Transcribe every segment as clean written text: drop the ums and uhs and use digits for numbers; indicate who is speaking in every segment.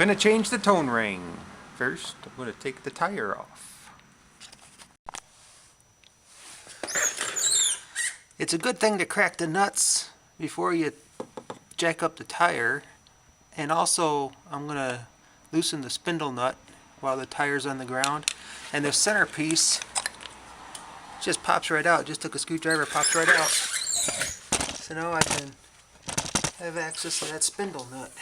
Speaker 1: Gonna change the tone ring. First, I'm gonna take the tire off. It's a good thing to crack the nuts before you jack up the tire. And also, I'm gonna loosen the spindle nut while the tire's on the ground. And the centerpiece just pops right out. Just took a screwdriver, pops right out. So now I can have access to that spindle nut.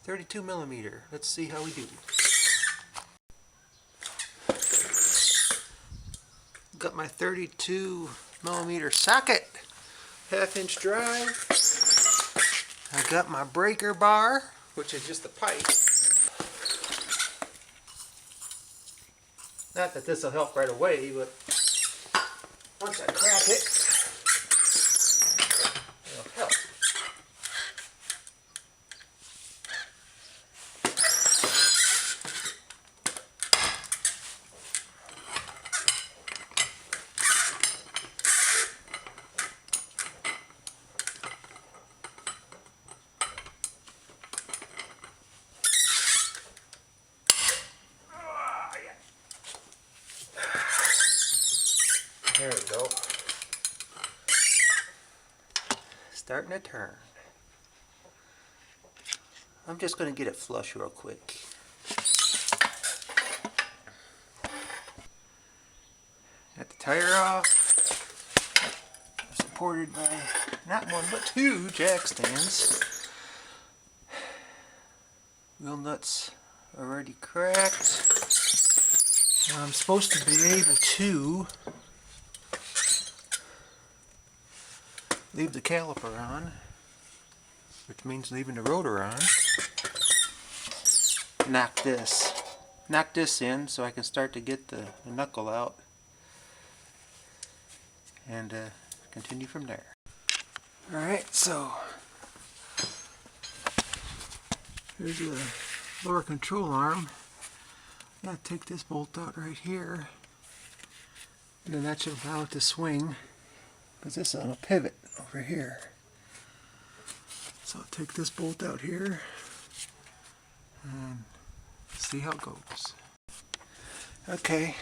Speaker 1: 32 millimeter. Let's see how we do. Got my 32 millimeter socket, 1/2 inch drive. I got my breaker bar, which is just a pipe. Not that this will help right away, but once I crack it, it'll help. There we go. Starting to turn. I'm just going to get it flush real quick. Got the tire off. Supported by not one but two jack stands. Wheel nuts already cracked. I'm supposed to be able to leave the caliper on, which means leaving the rotor on. Knock this in so I can start to get the knuckle out and continue from there. Alright, so here's the lower control arm. I'm going to take this bolt out right here, and then that should allow it to swing, because this is on a pivot over here. So I'll take this bolt out here and see how it goes. Okay,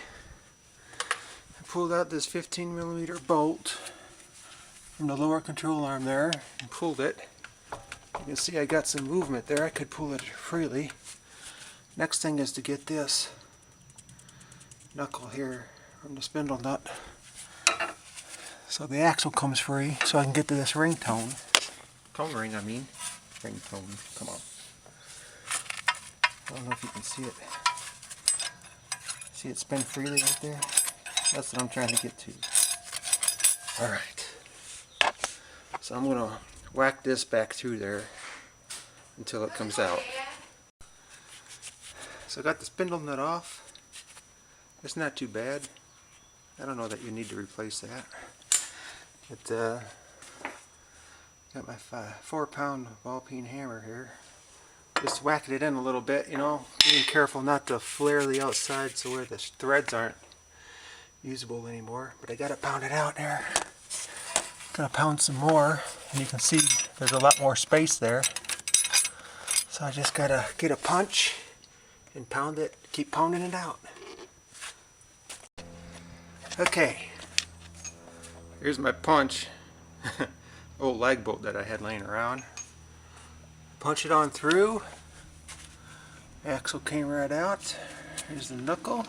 Speaker 1: I pulled out this 15 millimeter bolt from the lower control arm there and pulled it. You can see I got some movement there. I could pull it freely. Next thing is to get this knuckle here from the spindle nut so the axle comes free, so I can get to this ring tone. Tone ring, I mean. Ring tone. Come on. I don't know if you can see it. See it spin freely right there? That's what I'm trying to get to. Alright. So I'm going to whack this back through there until it comes out. So I got the spindle nut off. It's not too bad. I don't know that you need to replace that. But got my 4-pound ball peen hammer here. Just whacking it in a little bit, you know, being careful not to flare the outside so where the threads aren't usable anymore. But I got it pounded out there. Gonna pound some more, and you can see there's a lot more space there. So I just gotta get a punch and pound it, keep pounding it out. Okay, here's my punch. Old lag bolt that I had laying around. Punch it on through. Axle came right out. Here's the knuckle.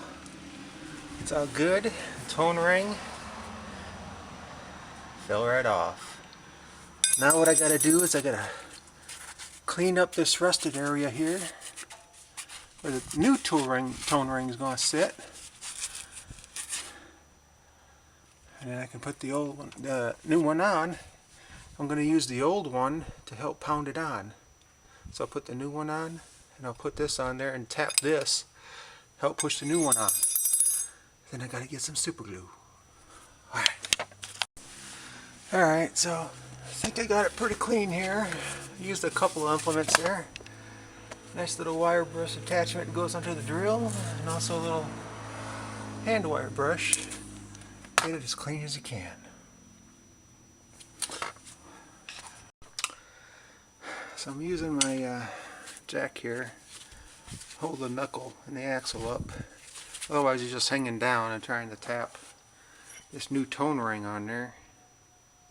Speaker 1: It's all good. Tone ring fell right off. Now what I gotta do is I gotta clean up this rusted area here where the new tone ring is going to sit, and then I can put the old one, the new one on. I'm going to use the old one to help pound it on. So I'll put the new one on, and I'll put this on there and tap this, help push the new one on. Then I got to get some super glue. Alright, so I think I got it pretty clean here. Used a couple of implements there. Nice little wire brush attachment that goes onto the drill, and also a little hand wire brush. Get it as clean as you can. So I'm using my jack here, hold the knuckle and the axle up. Otherwise you're just hanging down and trying to tap this new tone ring on there.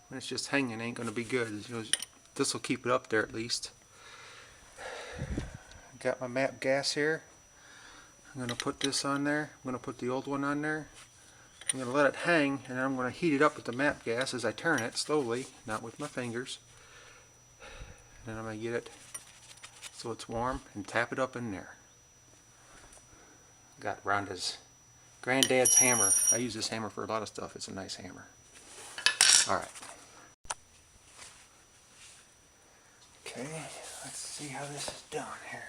Speaker 1: When it's just hanging, it ain't going to be good. This will keep it up there at least. Got my MAPP gas here. I'm going to put this on there. I'm going to put the old one on there. I'm going to let it hang, and then I'm going to heat it up with the MAPP gas as I turn it slowly, not with my fingers. And then I'm going to get it so it's warm and tap it up in there. Got Rhonda's granddad's hammer. I use this hammer for a lot of stuff. It's a nice hammer. Alright. Okay, let's see how this is done here.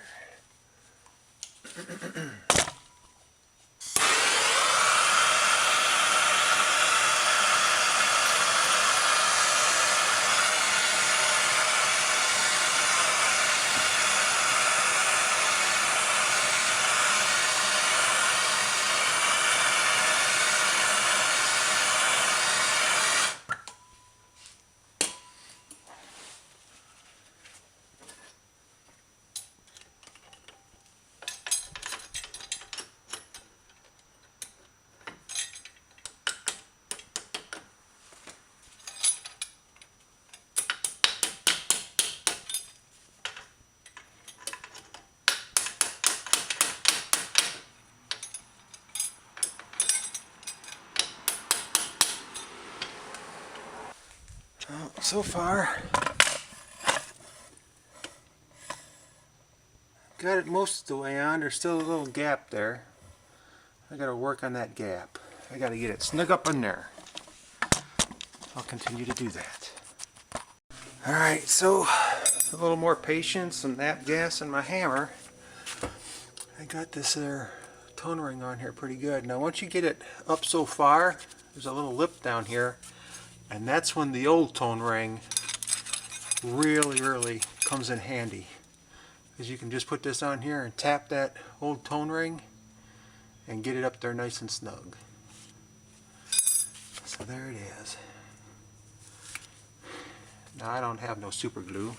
Speaker 1: So far, got it most of the way on. There's still a little gap there. I gotta work on that gap. I gotta get it snug up in there. I'll continue to do that. Alright, so a little more patience, some MAPP gas and my hammer. I got this there tone ring on here pretty good. Now once you get it up so far, there's a little lip down here. And that's when the old tone ring really comes in handy. Because you can just put this on here and tap that old tone ring and get it up there nice and snug. So there it is. Now I don't have no super glue,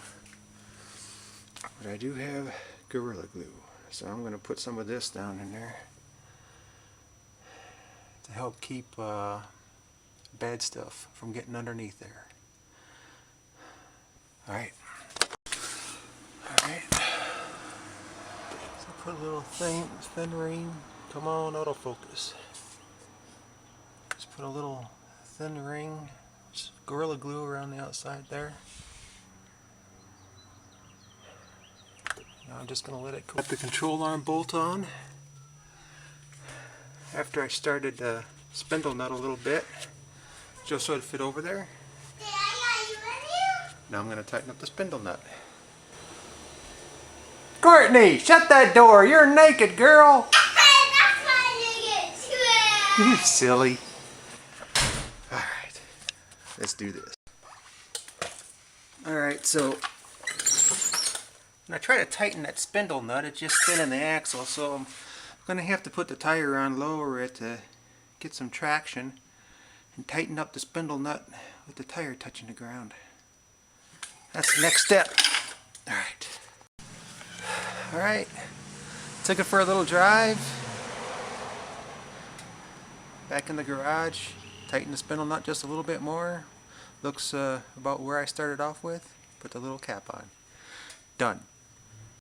Speaker 1: but I do have Gorilla Glue. So I'm going to put some of this down in there to help keep bad stuff from getting underneath there. Alright. Alright. So put a little thin ring. Come on, autofocus. Just put a little thin ring, just Gorilla Glue around the outside there. Now I'm just going to let it go. Got the control arm bolt on. After I started the spindle nut a little bit, just so it fit over there. Now I'm going to tighten up the spindle nut. Courtney, shut that door! You're naked, girl! You silly. Alright, let's do this. Alright, so when I try to tighten that spindle nut, it's just spinning the axle, so I'm going to have to put the tire on, lower it to get some traction, and tighten up the spindle nut with the tire touching the ground. That's the next step. Alright. Alright. Took it for a little drive. Back in the garage. Tighten the spindle nut just a little bit more. Looks about where I started off with. Put the little cap on. Done.